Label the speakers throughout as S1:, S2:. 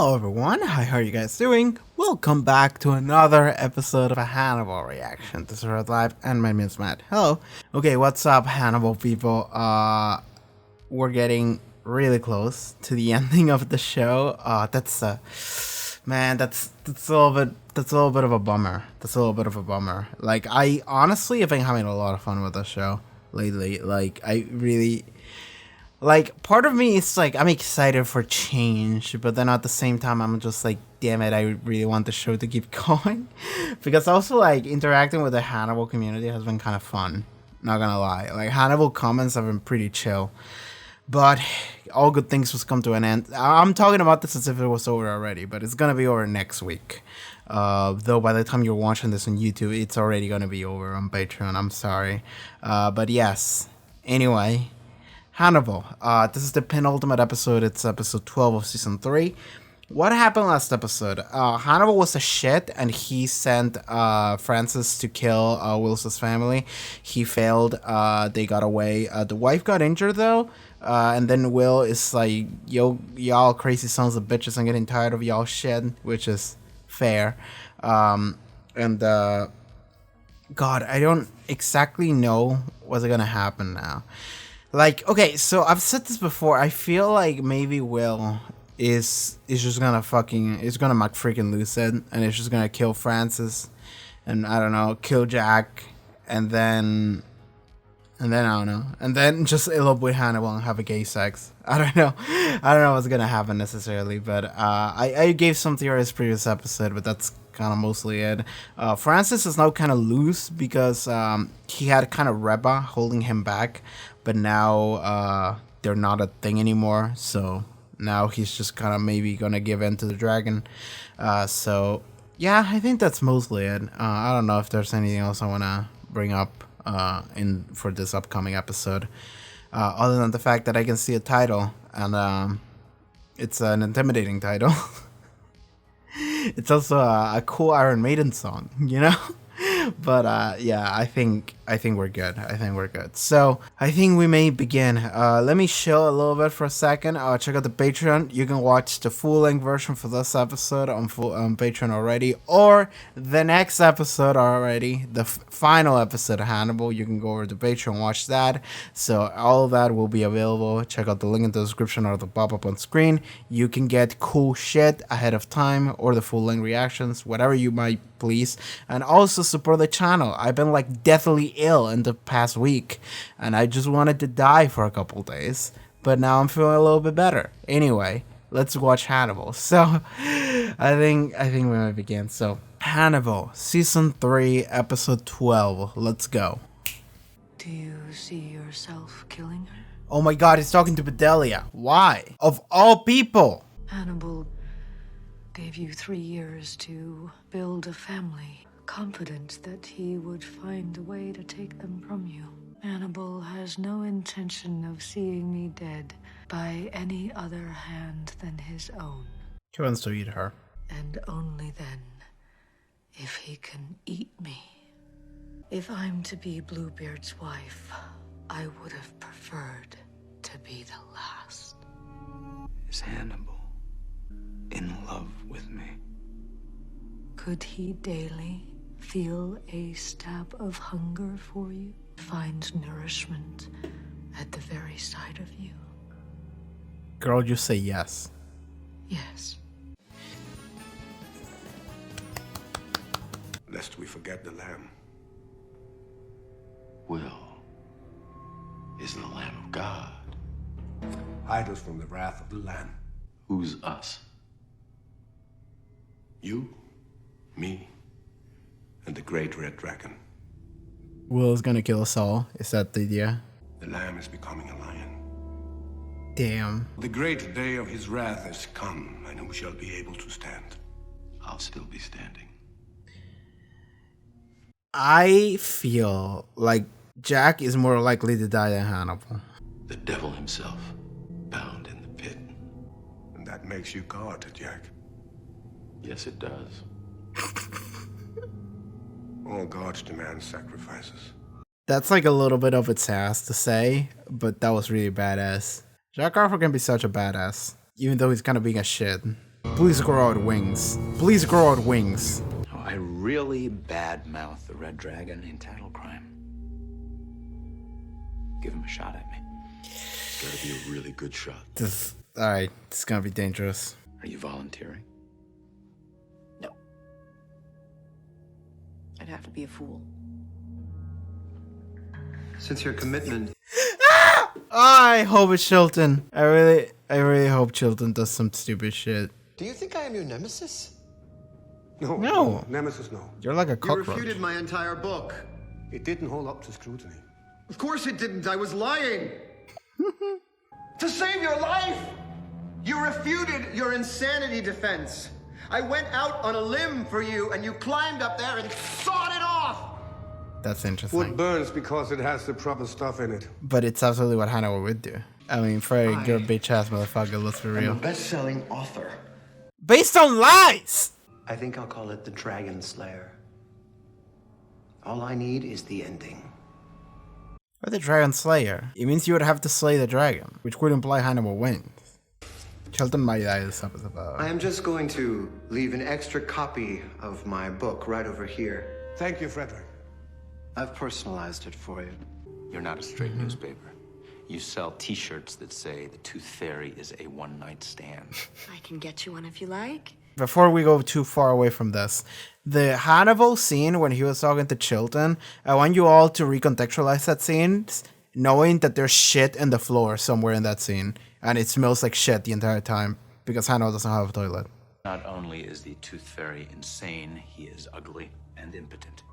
S1: Hello everyone, how are you guys doing? Welcome back to another episode of a Hannibal reaction. This is Red Live and my name is Matt. Hello. Okay, what's up Hannibal people? We're getting really close to the ending of the show. That's a little bit of a bummer. That's a little bit of a bummer. Like, I honestly have been having a lot of fun with the show lately. Like, part of me is like, I'm excited for change, but then at the same time, I'm just like, damn it, I really want the show to keep going. Because also, like, interacting with the Hannibal community has been kind of fun. Not gonna lie. Like, Hannibal comments have been pretty chill. But all good things must come to an end. I'm talking about this as if it was over already, but it's gonna be over next week. Though by the time you're watching this on YouTube, it's already gonna be over on Patreon. I'm sorry. But yes. Anyway. Hannibal. This is the penultimate episode. It's episode 12 of season 3. What happened last episode? Hannibal was a shit and he sent Francis to kill Will's family. He failed. They got away. The wife got injured though. And then Will is like, yo, y'all crazy sons of bitches. I'm getting tired of y'all shit, which is fair. God, I don't exactly know what's gonna happen now. Like, okay, so I've said this before. I feel like maybe Will is just gonna freaking lose it, and it's just gonna kill Francis, and I don't know, kill Jack, and then I don't know, and then just elope with Hannibal and have a gay sex. I don't know what's gonna happen necessarily, but I gave some theories previous episode, but that's kind of mostly it. Francis is now kind of loose because he had kind of Reba holding him back, but now they're not a thing anymore, so now he's just kind of maybe gonna give in to the dragon. So yeah, I think that's mostly it. I don't know if there's anything else I want to bring up in for this upcoming episode, other than the fact that I can see a title, and it's an intimidating title. It's also a cool Iron Maiden song, you know? But yeah, I think we're good. So I think we may begin. Let me chill a little bit for a second. Check out the Patreon. You can watch the full-length version for this episode on Patreon already, or the next episode already, the final episode of Hannibal. You can go over to Patreon and watch that. So all of that will be available. Check out the link in the description or the pop-up on screen. You can get cool shit ahead of time, or the full-length reactions, whatever you might please, and also support the channel. I've been like deathly ill in the past week, and I just wanted to die for a couple days, but now I'm feeling a little bit better. Anyway, let's watch Hannibal. So I think we might begin. So Hannibal, season 3, episode 12. Let's go.
S2: Do you see yourself killing her?
S1: Oh my god, he's talking to Bedelia. Why? Of all people.
S2: Hannibal gave you 3 years to build a family, confident that he would find a way to take them from you. Hannibal has no intention of seeing me dead by any other hand than his own.
S1: He wants to eat her.
S2: And only then, if he can eat me. If I'm to be Bluebeard's wife, I would have preferred to be the last.
S3: Is Hannibal in love with me?
S2: Could he daily feel a stab of hunger for you? Find nourishment at the very sight of you?
S1: Girl, just say yes.
S2: Yes.
S4: Lest we forget the Lamb.
S3: Will is the Lamb of God.
S4: Hide us from the wrath of the Lamb.
S3: Who's us?
S4: You, me, and the great red dragon.
S1: Will is gonna kill us all. Is that the idea?
S4: The Lamb is becoming a lion.
S1: Damn.
S4: The great day of his wrath has come, and who shall be able to stand?
S3: I'll still be standing.
S1: I feel like Jack is more likely to die than Hannibal.
S3: The devil himself, bound in the pit.
S4: And that makes you God, Jack.
S3: Yes, it does.
S4: All gods demand sacrifices.
S1: That's like a little bit of its ass to say, but that was really badass. Jack Arthur can be such a badass, even though he's kind of being a shit. Please grow out wings. Please grow out wings.
S5: Oh, I really badmouth the Red Dragon in Title Crime. Give him a shot at me.
S3: It's gotta be a really good shot.
S1: Alright, this is gonna be dangerous.
S5: Are you volunteering?
S6: No. I'd have to be a fool.
S7: Since your commitment...
S1: I hope it's Chilton. I really hope Chilton does some stupid shit.
S7: Do you think I am your nemesis?
S1: No.
S4: Nemesis, no.
S1: You're like a
S7: You
S1: cockroach.
S7: refuted my entire book.
S4: It didn't hold up to scrutiny.
S7: Of course it didn't. I was lying. To save your life! You refuted your insanity defense. I went out on a limb for you, and you climbed up there and sawed it off!
S1: That's
S4: Wood
S1: interesting.
S4: burns because it has the proper stuff in it.
S1: But it's absolutely what Hannibal would do. I mean, Freddy, you're a bitch ass motherfucker, let's be
S7: I'm
S1: real.
S7: a best-selling author.
S1: Based on lies!
S7: I think I'll call it The Dragon Slayer. All I need is the ending.
S1: Or the Dragon Slayer. It means you would have to slay the dragon, which would imply Hannibal wins. Chilton might die this episode.
S7: I am just going to leave an extra copy of my book right over here.
S4: Thank you, Frederick.
S7: I've personalized it for you.
S5: You're not a straight newspaper. You sell T-shirts that say the Tooth Fairy is a one-night stand.
S6: I can get you one if you like.
S1: Before we go too far away from this, the Hannibal scene when he was talking to Chilton, I want you all to recontextualize that scene, knowing that there's shit in the floor somewhere in that scene, and it smells like shit the entire time because Hannibal doesn't have a toilet.
S5: Not only is the Tooth Fairy insane, he is ugly and impotent.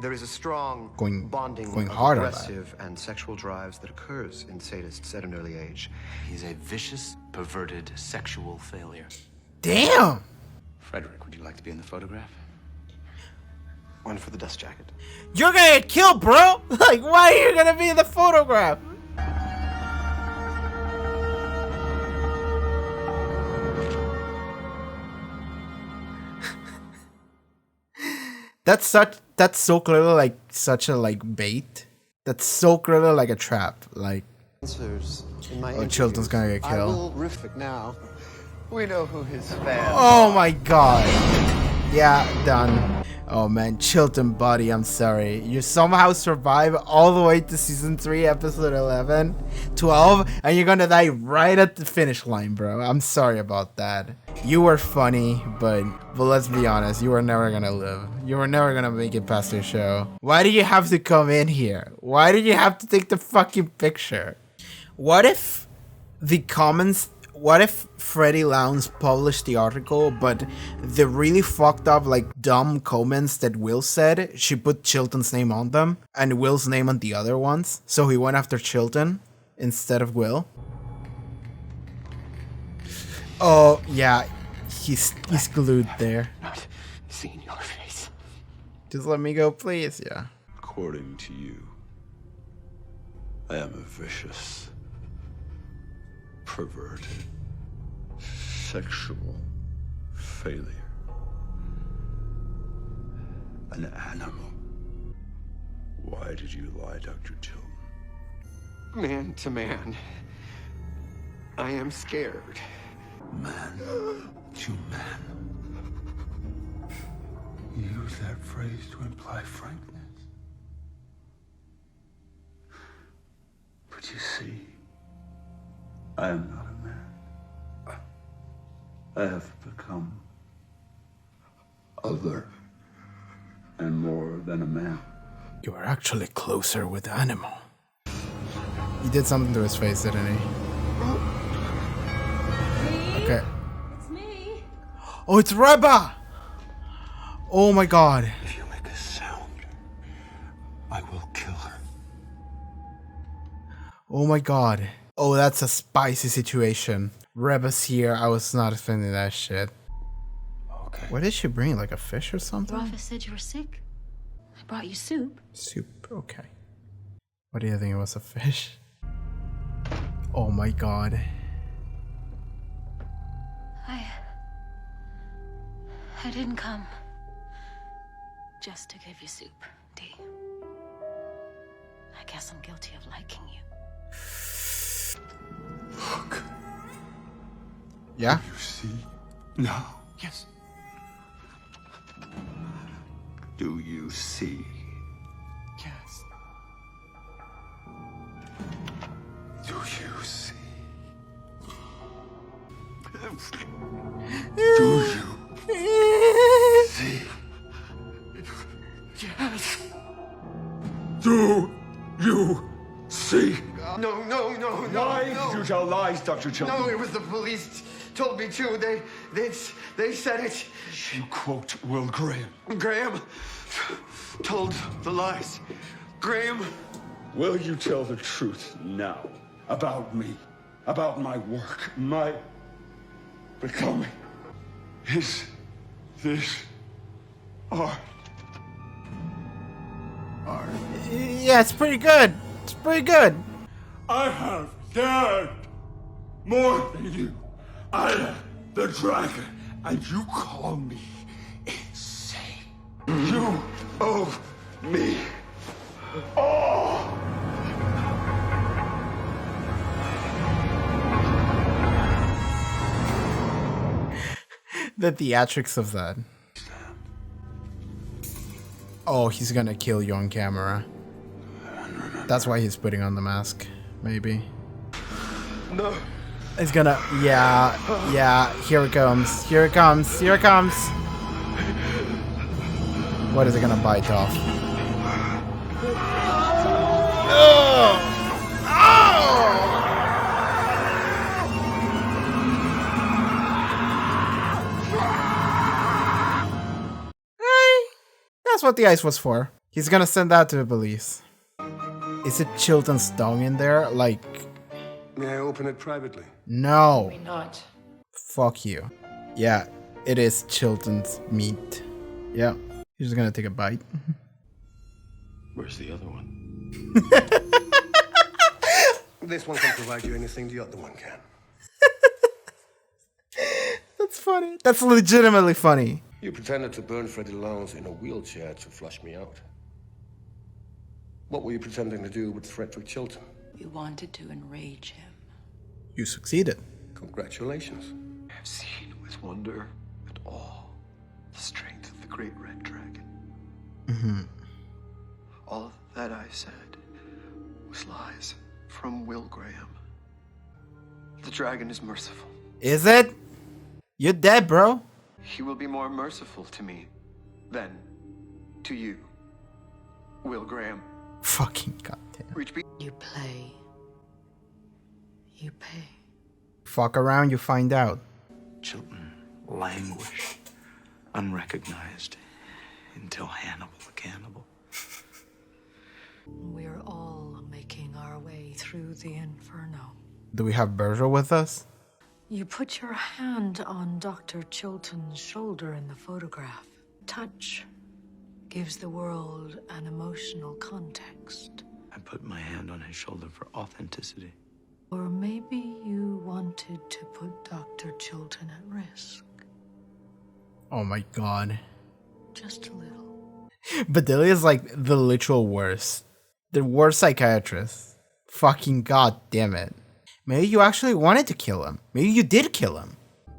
S7: There is a strong bonding
S1: going
S7: of
S1: hard on that.
S7: aggressive and sexual drives that occurs in sadists at an early age.
S5: He's a vicious, perverted, sexual failure.
S1: Damn!
S5: Frederick, would you like to be in the photograph?
S7: One for the dust jacket.
S1: You're gonna get killed, bro! Like, why are you gonna be in the photograph? That's so clearly like such a like bait. That's so clearly like a trap. Like, oh, Chilton's gonna get killed.
S7: I will riff it now. We know who his fans.
S1: Oh my god. Yeah, done. Oh man, Chilton buddy, I'm sorry. You somehow survive all the way to season 3, episode 11, 12, and you're gonna die right at the finish line, bro. I'm sorry about that. You were funny, but let's be honest, you were never gonna live. You were never gonna make it past the show. Why did you have to come in here? Why did you have to take the fucking picture? What if the comments... What if Freddie Lowndes published the article, but the really fucked up, like, dumb comments that Will said, she put Chilton's name on them, and Will's name on the other ones, so he went after Chilton instead of Will? Oh, yeah, he's glued there.
S5: Not seeing your face.
S1: Just let me go, please, yeah.
S3: According to you, I am a vicious, perverted, sexual failure. An animal. Why did you lie, Dr. Chilton?
S7: Man to man. I am scared.
S3: Man to man. You use that phrase to imply frankness. But you see, I am not a man. I have become other and more than a man.
S1: You are actually closer with the animal. He did something to his face, didn't he? Okay.
S6: It's me.
S1: Oh, it's Reba! Oh my god.
S3: If you make a sound, I will kill her.
S1: Oh my god. Oh, that's a spicy situation. Reba's here. I was not expecting that shit.
S3: Okay.
S1: What did she bring? Like a fish or something?
S6: Your office said you were sick. I brought you soup.
S1: Soup. Okay. What do you think it was? A fish? Oh my god.
S6: I didn't come just to give you soup, Dee. I guess I'm guilty of liking you.
S3: Look.
S1: Yeah?
S3: You see now?
S5: Yes.
S3: Do you see?
S5: Yes.
S3: Do you see? Do you see?
S5: Yes.
S3: Do you see?
S7: No, no, no, no,
S3: Why
S7: no.
S3: did you tell lies, Dr. Chilton?
S7: No, it was the police told me to. They said it.
S3: You quote Will Graham.
S7: Graham told the lies. Graham.
S3: Will you tell the truth now about me, about my work, my becoming? Is this art? Art.
S1: Yeah, it's pretty good. It's pretty good.
S3: I have dared more than you. I am the dragon, and you call me insane. You owe me all.
S1: The theatrics of that. Oh, he's gonna kill you on camera. That's why he's putting on the mask. Maybe.
S7: No.
S1: He's gonna... Yeah. Yeah. Here it comes. Here it comes. Here it comes. What is it gonna bite off? Oh! That's what the ice was for. He's gonna send that to the police. Is it Chilton's tongue in there? Like...
S4: May I open it privately?
S1: No.
S2: Not.
S1: Fuck you. Yeah, it is Chilton's meat. Yeah. He's just gonna take a bite.
S4: Where's the other one?
S7: This one can provide you anything the other one can.
S1: That's funny. That's legitimately funny.
S4: You pretended to burn Freddie Lowndes in a wheelchair to flush me out. What were you pretending to do with Frederick Chilton?
S2: You wanted to enrage him.
S1: You succeeded.
S4: Congratulations.
S8: I have seen with wonder and awe the strength of the great red dragon.
S1: Mm-hmm.
S8: All that I said was lies from Will Graham. The dragon is merciful.
S1: Is it? You're dead, bro.
S8: He will be more merciful to me than to you, Will Graham.
S1: Fucking goddamn.
S8: Reach be-
S2: You play. You pay.
S1: Fuck around, you find out.
S5: Chilton languished, unrecognized, until Hannibal the cannibal.
S2: We're all making our way through the inferno.
S1: Do we have Berger with us?
S2: You put your hand on Dr. Chilton's shoulder in the photograph. Touch gives the world an emotional context.
S5: I put my hand on his shoulder for authenticity.
S2: Or maybe you wanted to put Dr. Chilton at risk.
S1: Oh my god.
S2: Just a little.
S1: Bedelia is like the literal worst. The worst psychiatrist. Fucking god damn it. Maybe you actually wanted to kill him. Maybe you did kill him.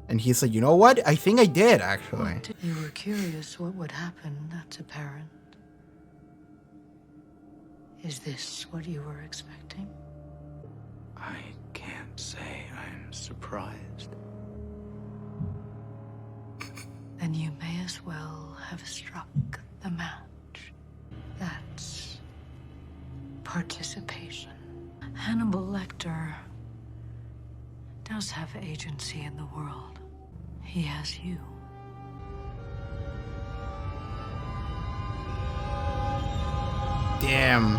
S1: And he said, you know what? I think I did, actually.
S2: You were curious what would happen, that's apparent. Is this what you were expecting?
S5: I can't say I'm surprised.
S2: Then you may as well have struck the match. That's participation. Hannibal Lecter does have agency in the world. He has you.
S1: Damn.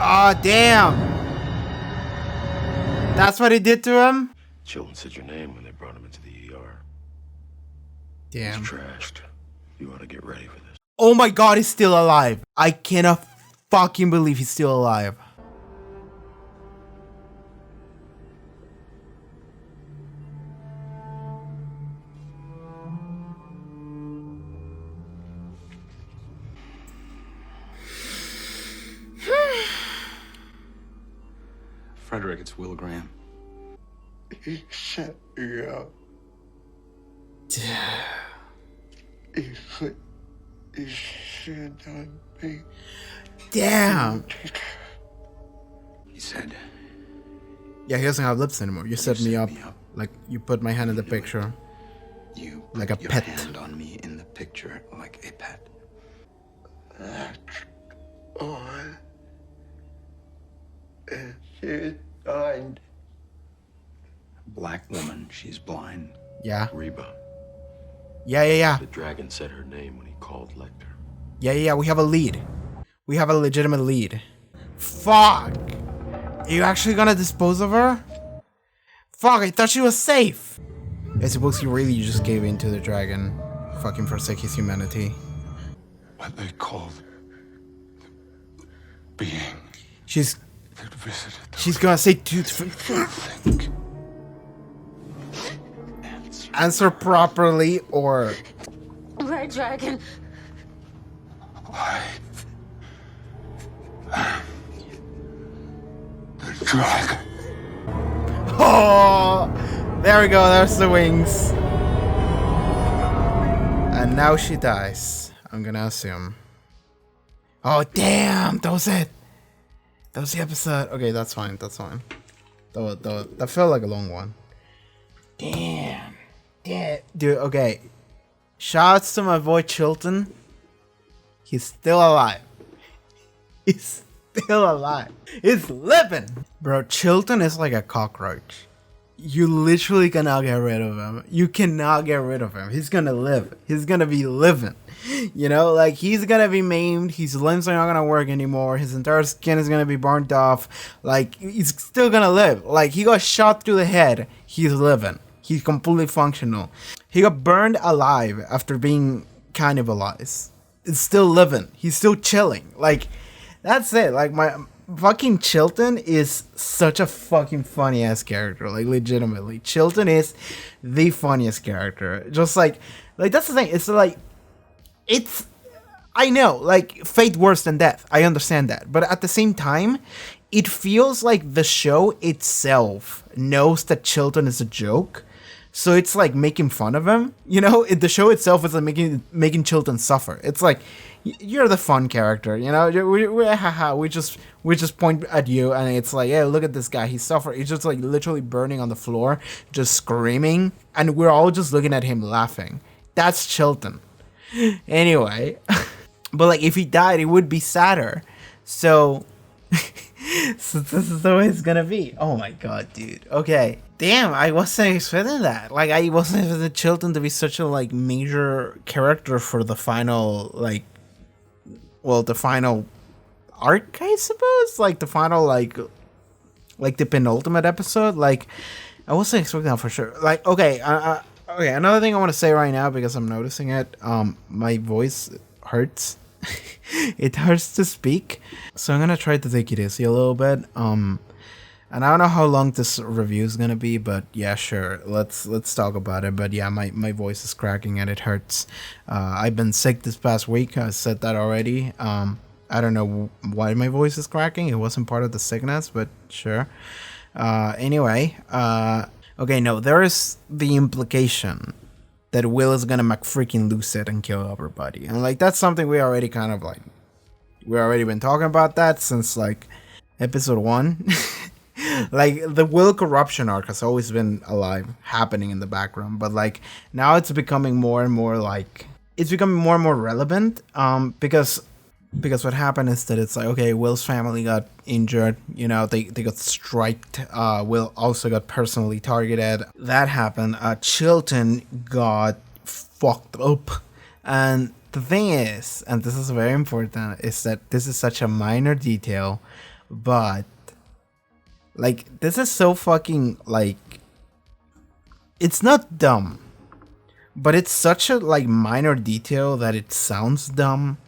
S1: Ah, damn. That's what he did to him?
S4: Chilton said your name when they brought him into the ER.
S1: Damn.
S4: He's trashed. You ought to get ready for this.
S1: Oh my god, he's still alive. I cannot fucking believe he's still alive.
S5: Frederick, it's Will Graham.
S3: He set me up. He put his hand on me.
S1: Damn.
S3: He said,
S1: Yeah, he doesn't have lips anymore. You set me up. Like you put my hand in the picture.
S5: You
S1: Like
S5: put
S1: a
S5: your
S1: pet.
S5: hand on me in the picture like a pet.
S3: that's on. And she's blind.
S5: Black woman, she's blind.
S1: Yeah.
S5: Reba.
S1: Yeah.
S4: The dragon said her name when he called Lecter.
S1: Yeah. We have a lead. We have a legitimate lead. Fuck. Are you actually gonna dispose of her? Fuck, I thought she was safe. I suppose he really just gave in to the dragon. Fucking forsake his humanity.
S3: What they called the being
S1: She's
S3: that visited them.
S1: she's gonna say
S3: Think.
S1: answer properly or
S6: Red Dragon.
S3: I am the dragon.
S1: oh, there we go. There's the wings. And now she dies. I'm gonna assume. Oh damn! That was it. That was the episode. Okay, that's fine. That's fine. That felt like a long one. Damn. Yeah, dude. Okay. Shouts to my boy Chilton. He's still alive. He's still alive. He's living. Bro, Chilton is like a cockroach. You literally cannot get rid of him. You cannot get rid of him. He's gonna live. He's gonna be living. You know, like he's gonna be maimed. His limbs are not gonna work anymore. His entire skin is gonna be burnt off. Like he's still gonna live. Like he got shot through the head. He's living. He's completely functional. He got burned alive after being cannibalized. It's still living. He's still chilling. Like that's it. Like my fucking Chilton is such a fucking funny ass character. Like legitimately, Chilton is the funniest character. Just like that's the thing. It's like it's. I know, like fate worse than death. I understand that, but at the same time, it feels like the show itself knows that Chilton is a joke. So it's like making fun of him, you know. The show itself is like making Chilton suffer. It's like you're the fun character, you know. We just point at you, and it's like, yeah, look at this guy. He's suffering. He's just like literally burning on the floor, just screaming, and we're all just looking at him laughing. That's Chilton. Anyway, but like if he died, it would be sadder. So, so this is the way it's gonna be. Oh my god, dude. Okay. Damn, I wasn't expecting that. Like, I wasn't expecting Chilton to be such a, like, major character for the final, like, well, the final arc, I suppose? Like, the final, like the penultimate episode? Like, I wasn't expecting that for sure. Like, okay, okay, another thing I want to say right now, because I'm noticing it, my voice hurts. It hurts to speak. So I'm gonna try to take it easy a little bit. And I don't know how long this review is gonna be, but yeah, sure. Let's talk about it. But yeah, my voice is cracking and it hurts. I've been sick this past week. I said that already. I don't know why my voice is cracking. It wasn't part of the sickness, but sure. Anyway, okay, no, there is the implication that Will is gonna freaking lose it and kill everybody, and like that's something we already kind of like we already been talking about that since like episode 1. Like the Will corruption arc has always been alive, happening in the background, but like now it's becoming more and more like it's becoming more and more relevant. Because what happened is that it's like, okay, Will's family got injured, you know, they got striked. Will also got personally targeted. That happened. Chilton got fucked up, and the thing is, and this is very important, is that this is such a minor detail, but like, this is so fucking, like, it's not dumb, but it's such a, like, minor detail that it sounds dumb,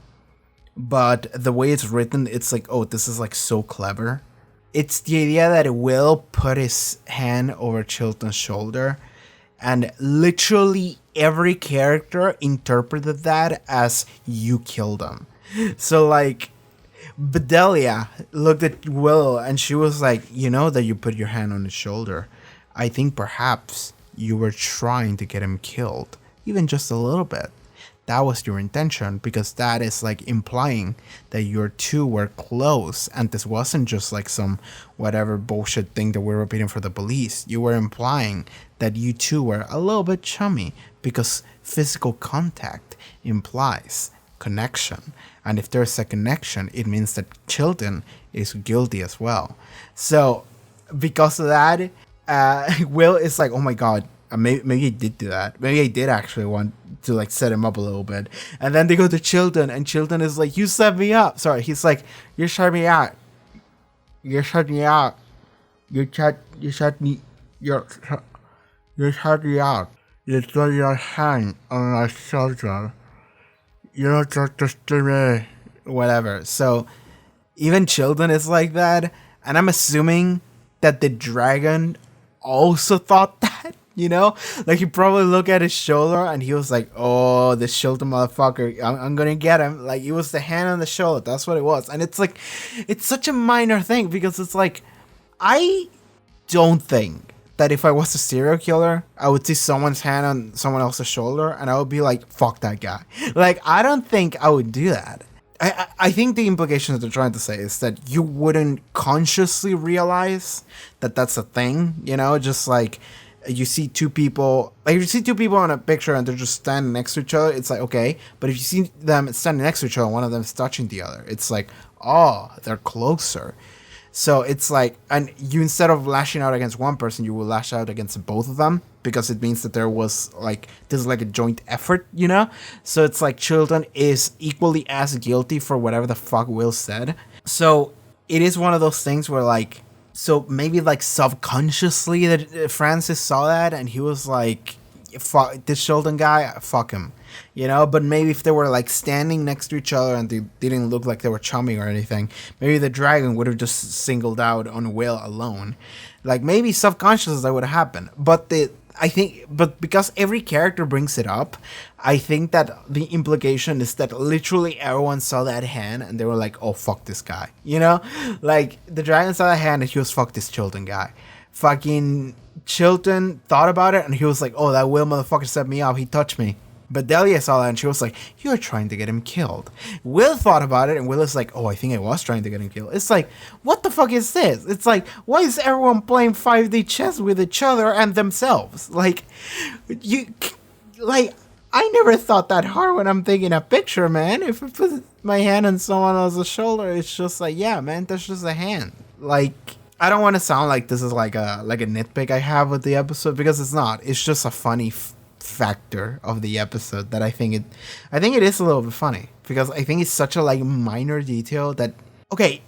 S1: but the way it's written, it's like, oh, this is, like, so clever. It's the idea that Will put his hand over Chilton's shoulder, and literally every character interpreted that as, you killed him. So, like, Bedelia looked at Will and she was like, you know that you put your hand on his shoulder. I think perhaps you were trying to get him killed, even just a little bit. That was your intention, because that is like implying that your two were close, and this wasn't just like some whatever bullshit thing that we're repeating for the police. You were implying that you two were a little bit chummy, because physical contact implies connection, and if there's a connection, it means that Chilton is guilty as well. So because of that, Will is like, oh my god, maybe I did do that. Maybe I did actually want to like set him up a little bit. And then they go to Chilton, and Chilton is like, you set me up. Sorry, he's like, you shut me out. You shut me out. You shut me out. You put your hand on my shoulder. You don't talk to me. Whatever. So even Chilton is like that, and I'm assuming that the dragon also thought that, you know? Like, he probably looked at his shoulder and he was like, oh, this Chilton motherfucker, I'm gonna get him. Like, it was the hand on the shoulder. That's what it was. And it's like, it's such a minor thing, because it's like, I don't think that if I was a serial killer, I would see someone's hand on someone else's shoulder and I would be like, fuck that guy. Like, I don't think I would do that. I think the implication that they're trying to say is that you wouldn't consciously realize that that's a thing, you know? Just like, you see two people, like, if you see two people in a picture and they're just standing next to each other, it's like, okay. But if you see them standing next to each other, one of them is touching the other, it's like, oh, they're closer. So it's like, and you, instead of lashing out against one person, you will lash out against both of them, because it means that there was like, this is like a joint effort, you know? So it's like Chilton is equally as guilty for whatever the fuck Will said. So it is one of those things where like, so maybe like subconsciously that Francis saw that and he was like, fuck this Chilton guy, fuck him. You know, but maybe if they were like standing next to each other and they didn't look like they were chumming or anything, maybe the dragon would have just singled out on Will alone. Like, maybe subconsciously that would have happened. But but because every character brings it up, I think that the implication is that literally everyone saw that hand and they were like, oh, fuck this guy. You know, like the dragon saw that hand and he was, fuck this Chilton guy. Fucking Chilton thought about it and he was like, oh, that Will motherfucker set me up. He touched me. But Delia saw that and she was like, you're trying to get him killed. Will thought about it and Will is like, oh, I think I was trying to get him killed. It's like, what the fuck is this? It's like, why is everyone playing 5D chess with each other and themselves? Like, I never thought that hard when I'm taking a picture, man. If I put my hand on someone else's shoulder, it's just like, yeah, man, that's just a hand. Like, I don't want to sound like this is like a nitpick I have with the episode, because it's not. It's just a funny factor of the episode that I think it is a little bit funny, because I think it's such a like minor detail that, okay,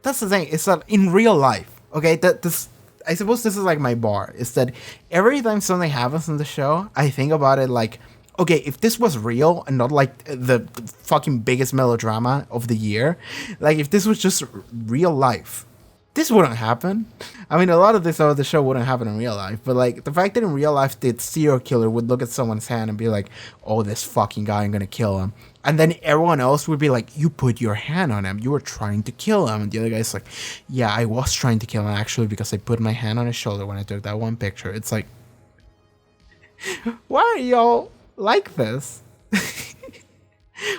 S1: that's the thing, it's that in real life, okay, that this, I suppose this is like my bar, is that every time something happens in the show, I think about it like, okay, if this was real and not like the fucking biggest melodrama of the year, like if this was just real life, this wouldn't happen. I mean, a lot of this of the show wouldn't happen in real life, but like the fact that in real life the serial killer would look at someone's hand and be like, oh, this fucking guy, I'm gonna kill him. And then everyone else would be like, you put your hand on him, you were trying to kill him. And the other guy's like, yeah, I was trying to kill him actually, because I put my hand on his shoulder when I took that one picture. It's like, why are y'all like this?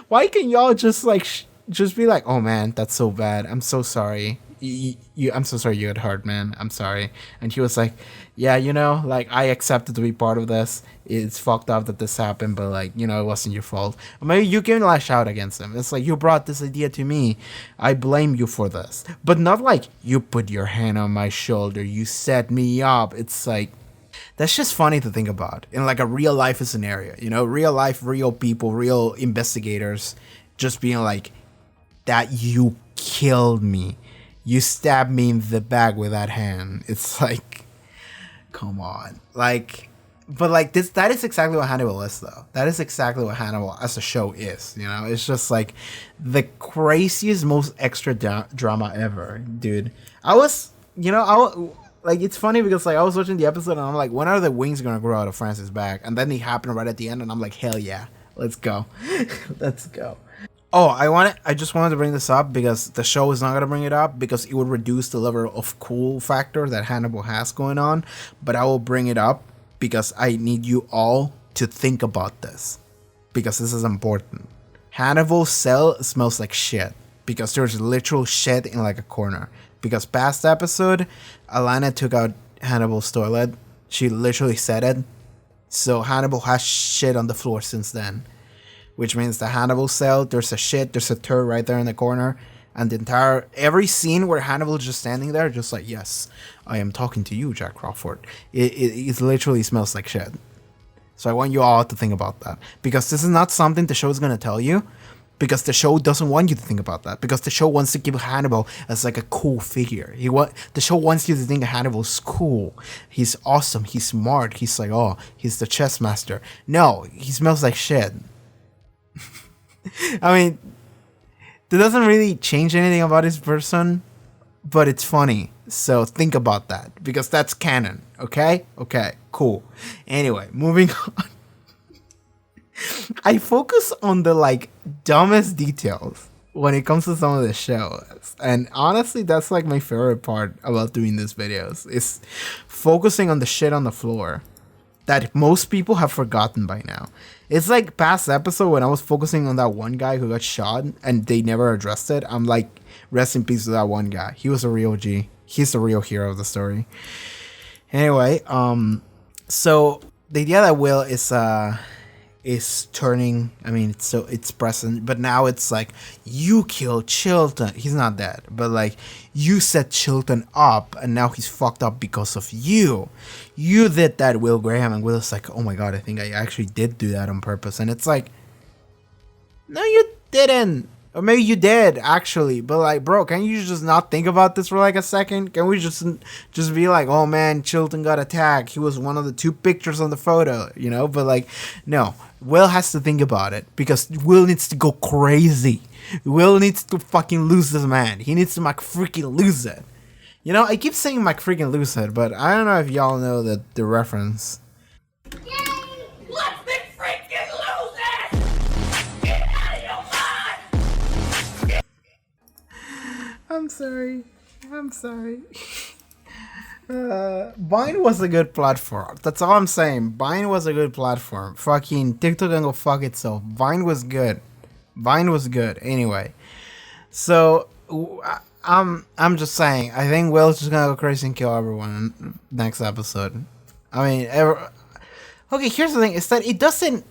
S1: Why can y'all just like just be like, oh man, that's so bad, I'm so sorry. I'm so sorry you got hurt, man. I'm sorry. And he was like, yeah, you know, like, I accepted to be part of this. It's fucked up that this happened, but like, you know, it wasn't your fault. Or maybe you can lash out against him. It's like, you brought this idea to me, I blame you for this. But not like, you put your hand on my shoulder, you set me up. It's like, that's just funny to think about in like a real life scenario, you know, real life, real people, real investigators just being like, that you killed me. You stabbed me in the back with that hand. It's like, come on. Like, but like this, that is exactly what Hannibal is, though. That is exactly what Hannibal as a show is, you know? It's just like the craziest, most extra drama ever, dude. Like, it's funny because like I was watching the episode and I'm like, when are the wings gonna grow out of Francis' back? And then it happened right at the end and I'm like, hell yeah, let's go. Let's go. Oh, I just wanted to bring this up because the show is not gonna bring it up because it would reduce the level of cool factor that Hannibal has going on. But I will bring it up because I need you all to think about this because this is important. Hannibal's cell smells like shit because there's literal shit in like a corner. Because past episode, Alana took out Hannibal's toilet. She literally said it. So Hannibal has shit on the floor since then. Which means the Hannibal cell, there's a turd right there in the corner. And every scene where Hannibal is just standing there, just like, yes, I am talking to you, Jack Crawford. It literally smells like shit. So I want you all to think about that. Because this is not something the show is going to tell you. Because the show doesn't want you to think about that. Because the show wants to give Hannibal as like a cool figure. The show wants you to think Hannibal's cool. He's awesome. He's smart. He's like, oh, he's the chess master. No, he smells like shit. I mean, that doesn't really change anything about his person, but it's funny. So think about that because that's canon. Okay? Okay, cool. Anyway, moving on. I focus on the like dumbest details when it comes to some of the shows. And honestly, that's like my favorite part about doing these videos is focusing on the shit on the floor that most people have forgotten by now. It's like past episode when I was focusing on that one guy who got shot and they never addressed it. I'm like, rest in peace to that one guy. He was a real G. He's the real hero of the story. Anyway, so the idea that Will is turning, I mean, it's present, but now it's like, you killed Chilton. He's not dead, but like, you set Chilton up, and now he's fucked up because of you. You did that, Will Graham. And Will's like, oh my god, I think I actually did do that on purpose. And it's like, no, you didn't. Or maybe you did, actually. But like, bro, can you just not think about this for like a second? Can we just be like, oh man, Chilton got attacked. He was one of the 2 pictures on the photo, you know? But like, no. Will has to think about it because Will needs to go crazy. Will needs to fucking lose this man. He needs to freaking lose it. You know, I keep saying freaking lose it, but I don't know if y'all know the reference.
S9: Yay! Let me freaking lose it! Get out of your mind!
S1: I'm sorry. Vine was a good platform. That's all I'm saying. Vine was a good platform. Fucking TikTok can go fuck itself. Vine was good. Anyway, so I'm just saying. I think Will's just gonna go crazy and kill everyone next episode. I mean, okay. Here's the thing: is that it doesn't.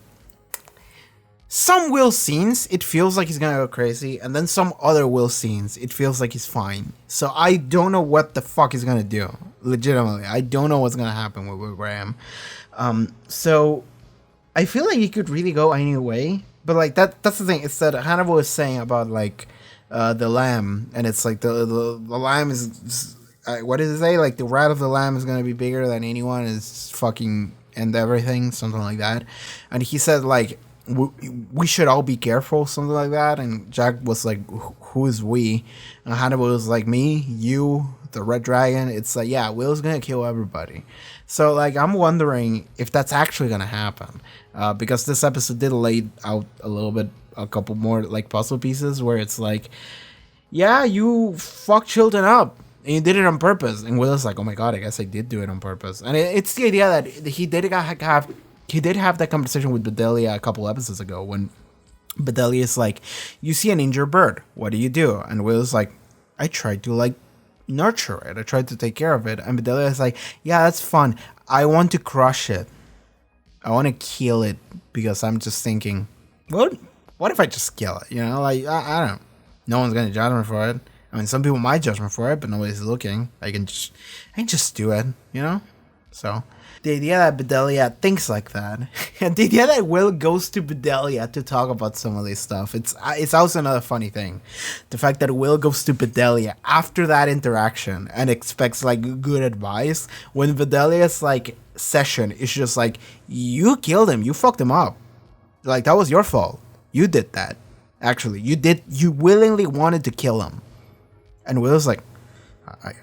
S1: Some Will scenes, it feels like he's gonna go crazy, and then some other Will scenes, it feels like he's fine. So I don't know what the fuck he's gonna do. Legitimately, I don't know what's gonna happen with Will Graham. So I feel like he could really go any way. But like that's the thing. It's that Hannibal is saying about like the lamb, and it's like the lamb is what does it say? Like the rat of the lamb is gonna be bigger than anyone. Is fucking and everything, something like that. And he said like. We should all be careful, something like that. And Jack was like, who is we? And Hannibal was like, me, you, the red dragon. It's like, yeah, Will's gonna kill everybody. So like, I'm wondering if that's actually gonna happen, because this episode did lay out a couple more like puzzle pieces where it's like, yeah, you fucked Chilton up and you did it on purpose. And Will's like, oh my god, I guess I did do it on purpose. And it's the idea that he did have that conversation with Bedelia a couple episodes ago when Bedelia is like, you see an injured bird, what do? And Will's like, I tried to like nurture it. I tried to take care of it. And Bedelia is like, yeah, that's fun. I want to crush it. I want to kill it because I'm just thinking, what if I just kill it? You know, like, I don't know. No one's going to judge me for it. I mean, some people might judge me for it, but nobody's looking. I can just do it, you know? So the idea that Bedelia thinks like that, and the idea that Will goes to Bedelia to talk about some of this stuff, it's also another funny thing. The fact that Will goes to Bedelia after that interaction and expects like good advice, when Bedelia's like session is just like, you killed him, you fucked him up, like that was your fault, you did that. Actually, you willingly wanted to kill him. And Will's like,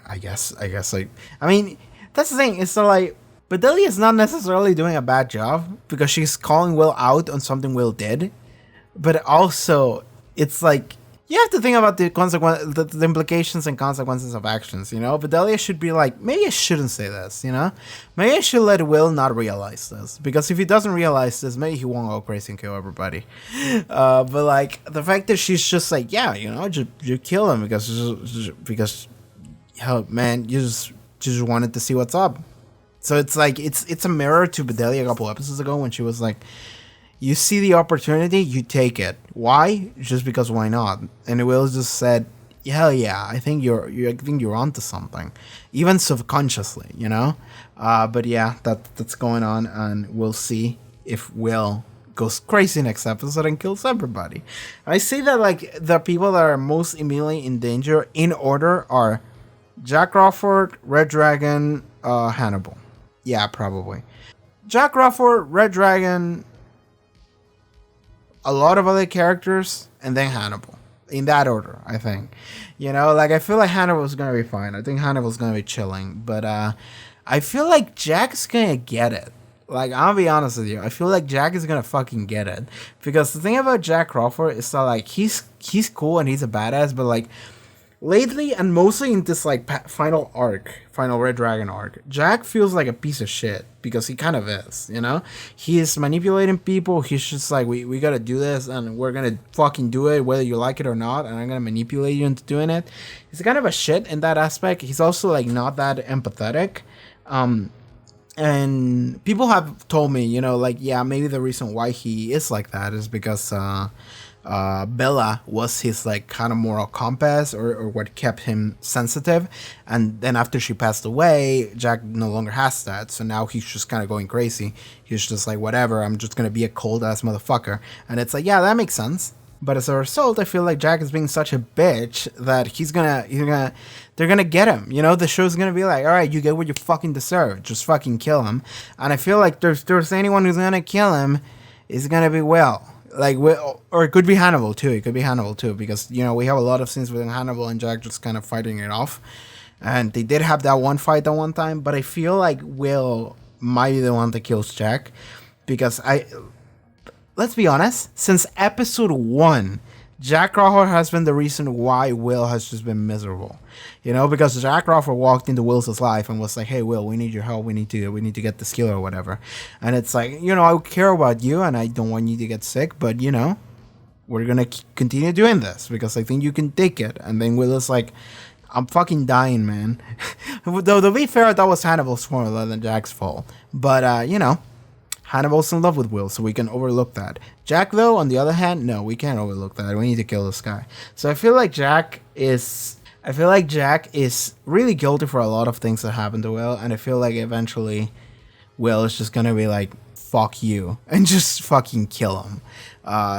S1: I guess like, I mean, that's the thing. It's so like, Bedelia is not necessarily doing a bad job because she's calling Will out on something Will did, but also it's like you have to think about the implications and consequences of actions, you know? Bedelia should be like, maybe I shouldn't say this, you know? Maybe I should let Will not realize this. Because if he doesn't realize this, maybe he won't go crazy and kill everybody. But like, the fact that she's just like, yeah, you know, you kill him because, oh, man, you just wanted to see what's up. So it's like, it's a mirror to Bedelia a couple episodes ago when she was like, you see the opportunity, you take it. Why? Just because why not? And Will just said, hell yeah, I think you're onto something. Even subconsciously, you know? But yeah, that's going on, and we'll see if Will goes crazy next episode and kills everybody. I say that like the people that are most immediately in danger in order are Jack Crawford, Red Dragon, Hannibal. Yeah, probably. Jack Crawford, Red Dragon, a lot of other characters, and then Hannibal. In that order, I think. You know, like, I feel like Hannibal's gonna be fine. I think Hannibal's gonna be chilling. But I feel like Jack's gonna get it. Like, I'll be honest with you. I feel like Jack is gonna fucking get it. Because the thing about Jack Crawford is that, like, he's cool and he's a badass, but, like, lately, and mostly in this like final Red Dragon arc, Jack feels like a piece of shit because he kind of is, you know? He is manipulating people. He's just like, we gotta do this and we're gonna fucking do it whether you like it or not, and I'm gonna manipulate you into doing it. He's kind of a shit in that aspect. He's also like not that empathetic. And people have told me, you know, like, yeah, maybe the reason why he is like that is because Bella was his like kind of moral compass or what kept him sensitive, and then after she passed away, Jack no longer has that, so now he's just kind of going crazy. He's just like, whatever, I'm just gonna be a cold ass motherfucker. And it's like, yeah, that makes sense. But as a result, I feel like Jack is being such a bitch that they're gonna get him. You know, the show's gonna be like, all right, you get what you fucking deserve. Just fucking kill him. And I feel like there's anyone who's gonna kill him, is gonna be Will. Like, or it could be Hannibal too. It could be Hannibal too, because, you know, we have a lot of scenes with Hannibal and Jack just kind of fighting it off. And they did have that one fight at one time, but I feel like Will might be the one that kills Jack, because let's be honest, since episode 1, Jack Crawford has been the reason why Will has just been miserable. You know, because Jack Crawford walked into Will's life and was like, hey, Will, we need your help. We need to get this killer or whatever. And it's like, you know, I care about you and I don't want you to get sick, but, you know, we're going to continue doing this because I think you can take it. And then Will is like, I'm fucking dying, man. Though, to be fair, that was Hannibal's fault rather than Jack's fault. But, you know, Hannibal's in love with Will, so we can overlook that. Jack, though, on the other hand, no, we can't overlook that. We need to kill this guy. So I feel like Jack is really guilty for a lot of things that happened to Will, and I feel like eventually Will is just gonna be like, fuck you, and just fucking kill him.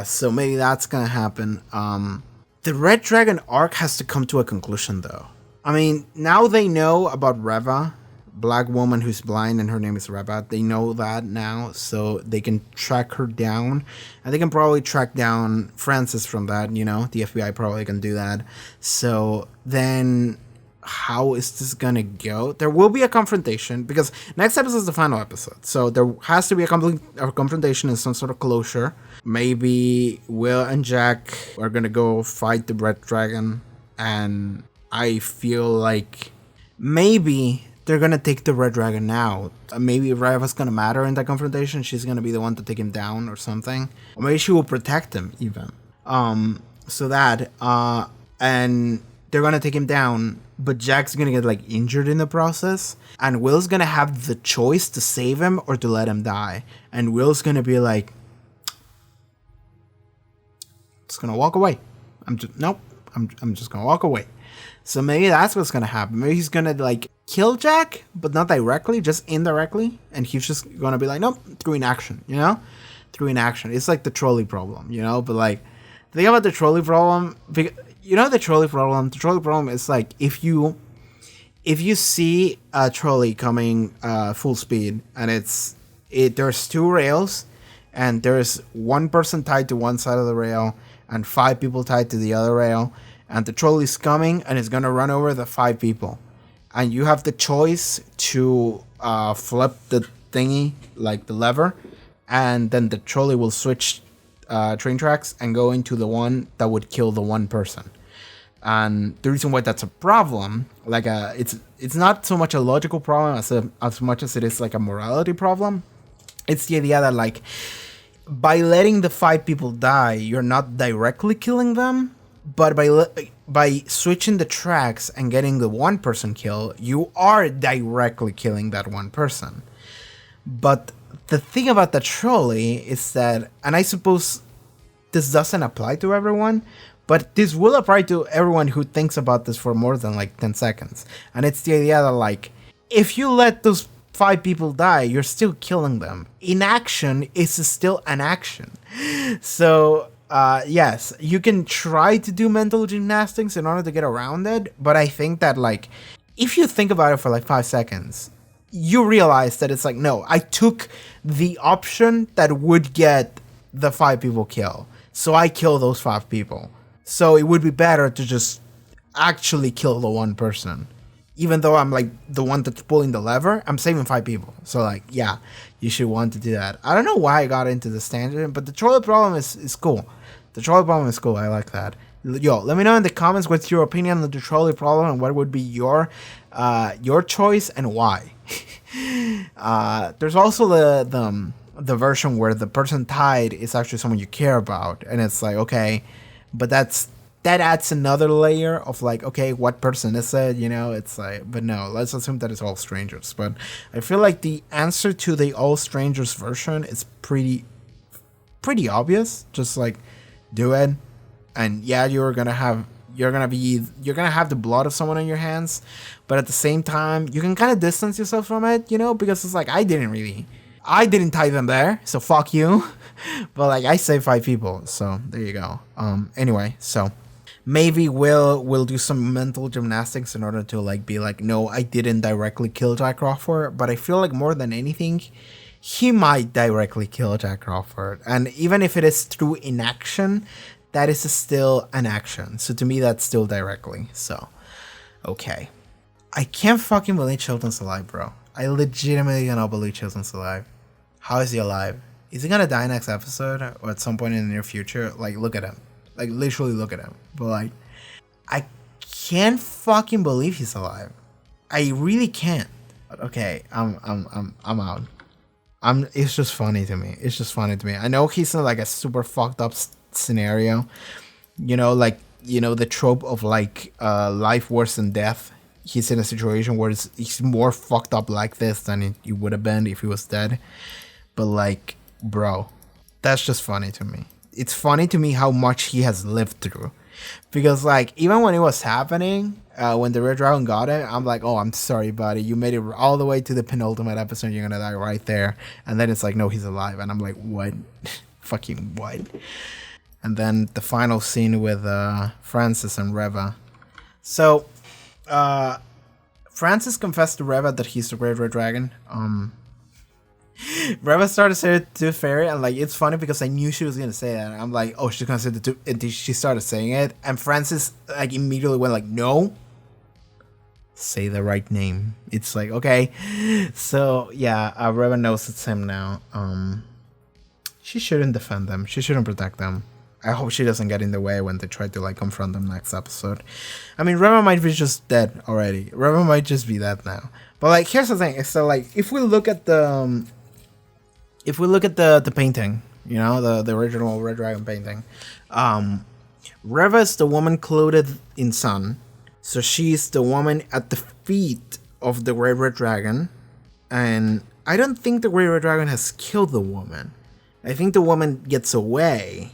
S1: So maybe that's gonna happen. The Red Dragon arc has to come to a conclusion, though. I mean, now they know about Reva, black woman who's blind, and her name is Reva. They know that now, so they can track her down, and they can probably track down Francis from that. You know, the FBI probably can do that. So then, how is this gonna go? There will be a confrontation, because next episode is the final episode, so there has to be a confrontation and some sort of closure. Maybe Will and Jack are gonna go fight the Red Dragon, and I feel like maybe they're gonna take the Red Dragon now. Maybe Reva's gonna matter in that confrontation. She's gonna be the one to take him down or something. Or maybe she will protect him even. And they're gonna take him down, but Jack's gonna get like injured in the process. And Will's gonna have the choice to save him or to let him die. And Will's gonna be like, just gonna walk away. I'm just gonna walk away. So maybe that's what's gonna happen. Maybe he's gonna like kill Jack, but not directly, just indirectly, and he's just gonna be like, nope, through inaction, you know? Through inaction. It's like the trolley problem, you know? But like, the thing about the trolley problem, you know, the trolley problem is like, if you see a trolley coming full speed, and there's 2 rails, and there's 1 person tied to one side of the rail and 5 people tied to the other rail, and the trolley's coming and it's gonna run over the 5 people. And you have the choice to flip the thingy, like the lever, and then the trolley will switch train tracks and go into the one that would kill the one person. And the reason why that's a problem, like it's not so much a logical problem as much as it is like a morality problem. It's the idea that like by letting the 5 people die, you're not directly killing them, but by switching the tracks and getting the one person killed, you are directly killing that one person. But the thing about the trolley is that, and I suppose this doesn't apply to everyone, but this will apply to everyone who thinks about this for more than like 10 seconds. And it's the idea that like, if you let those 5 people die, you're still killing them. Inaction is still an action. So, yes, you can try to do mental gymnastics in order to get around it, but I think that like, if you think about it for like 5 seconds, you realize that it's like, no, I took the option that would get the 5 people killed. So I kill those 5 people. So it would be better to just actually kill the one person. Even though I'm like the one that's pulling the lever, I'm saving 5 people. So like, yeah, you should want to do that. I don't know why I got into this tangent, but the trolley problem is cool. The trolley problem is cool. I like that. Yo, let me know in the comments what's your opinion on the trolley problem and what would be your choice and why. There's also the version where the person tied is actually someone you care about, and it's like, okay, but that adds another layer of like, okay, what person is it? You know, it's like, but no, let's assume that it's all strangers. But I feel like the answer to the all strangers version is pretty obvious. Just like, do it, and yeah, you're gonna have the blood of someone on your hands, but at the same time, you can kind of distance yourself from it, you know, because it's like, I didn't tie them there, so fuck you. But like, I saved 5 people, so there you go. Anyway, so maybe we'll do some mental gymnastics in order to like be like, no, I didn't directly kill Jack Crawford, but I feel like more than anything, he might directly kill Jack Crawford, and even if it is through inaction, that is still an action. So to me, that's still directly. So, okay. I can't fucking believe Chilton's alive, bro. I legitimately cannot believe Chilton's alive. How is he alive? Is he gonna die next episode or at some point in the near future? Like, look at him. Like, literally look at him. But like, I can't fucking believe he's alive. I really can't. But okay, I'm out. It's just funny to me. It's just funny to me. I know he's in like a super fucked up scenario. You know, like, you know, the trope of like life worse than death. He's in a situation where he's more fucked up like this than he would have been if he was dead. But like, bro, that's just funny to me. It's funny to me how much he has lived through. Because like, even when it was happening, when the Red Dragon got it, I'm like, oh, I'm sorry, buddy. You made it all the way to the penultimate episode. You're gonna die right there. And then it's like, no, he's alive. And I'm like, what? Fucking what? And then the final scene with Francis and Reva. So, Francis confessed to Reva that he's the Great Red Dragon. Reva started saying it to the fairy, and like, it's funny because I knew she was gonna say that. I'm like, oh, she's gonna say it to, and she started saying it, and Francis like immediately went like, no, say the right name. It's like, okay, so yeah, Reva knows it's him now. She shouldn't defend them. She shouldn't protect them. I hope she doesn't get in the way when they try to like confront them next episode. I mean, Reva might be just dead already. Reva might just be dead now. But like, here's the thing: it's so like, if we look at the painting, you know, the original Red Dragon painting, Reva is the woman clothed in sun, so she's the woman at the feet of the Great Red Dragon, and I don't think the Great Red Dragon has killed the woman. I think the woman gets away.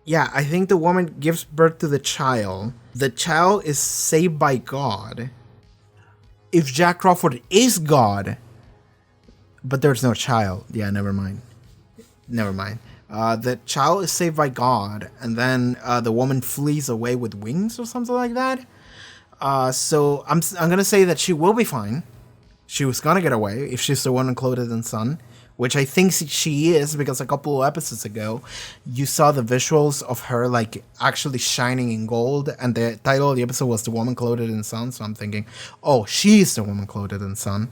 S1: Yeah, I think the woman gives birth to the child. The child is saved by God. If Jack Crawford is God, but there's no child. Yeah, never mind. The child is saved by God, and then the woman flees away with wings or something like that. So I'm gonna say that she will be fine. She was gonna get away if she's the one clothed in sun, which I think she is, because a couple of episodes ago, you saw the visuals of her like actually shining in gold, and the title of the episode was "The Woman Clothed in Sun." So I'm thinking, oh, she's the woman clothed in sun.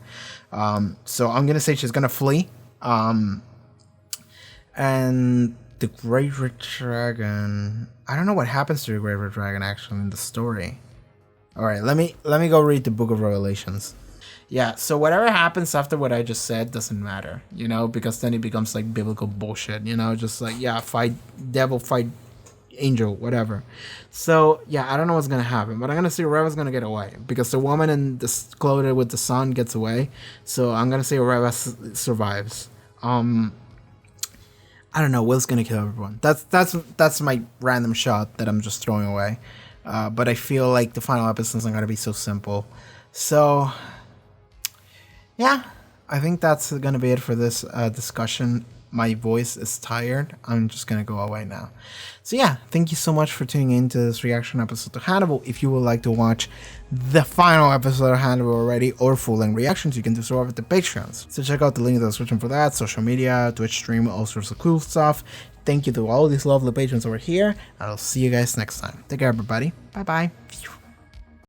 S1: So I'm gonna say she's gonna flee, and The Great Red Dragon. I don't know what happens to the Great Red Dragon actually in the story. Alright, let me go read the Book of Revelations. Yeah, so whatever happens after what I just said doesn't matter, you know, because then it becomes like biblical bullshit, you know, just like, yeah, fight devil, fight angel, whatever. So yeah, I don't know what's gonna happen, but I'm gonna say Reva's gonna get away because the woman in this clothed with the sun gets away. So I'm gonna say Reva survives. I don't know. Will's gonna kill everyone. That's my random shot that I'm just throwing away. But I feel like the final episode's not gonna be so simple. So yeah, I think that's gonna be it for this discussion. My voice is tired. I'm just gonna go away now. So yeah, thank you so much for tuning in to this reaction episode to Hannibal. If you would like to watch the final episode of Hannibal already or full-length reactions, you can do so over at the Patreons. So check out the link in the description for that, social media, Twitch stream, all sorts of cool stuff. Thank you to all these lovely patrons over here, and I'll see you guys next time. Take care, everybody. Bye-bye.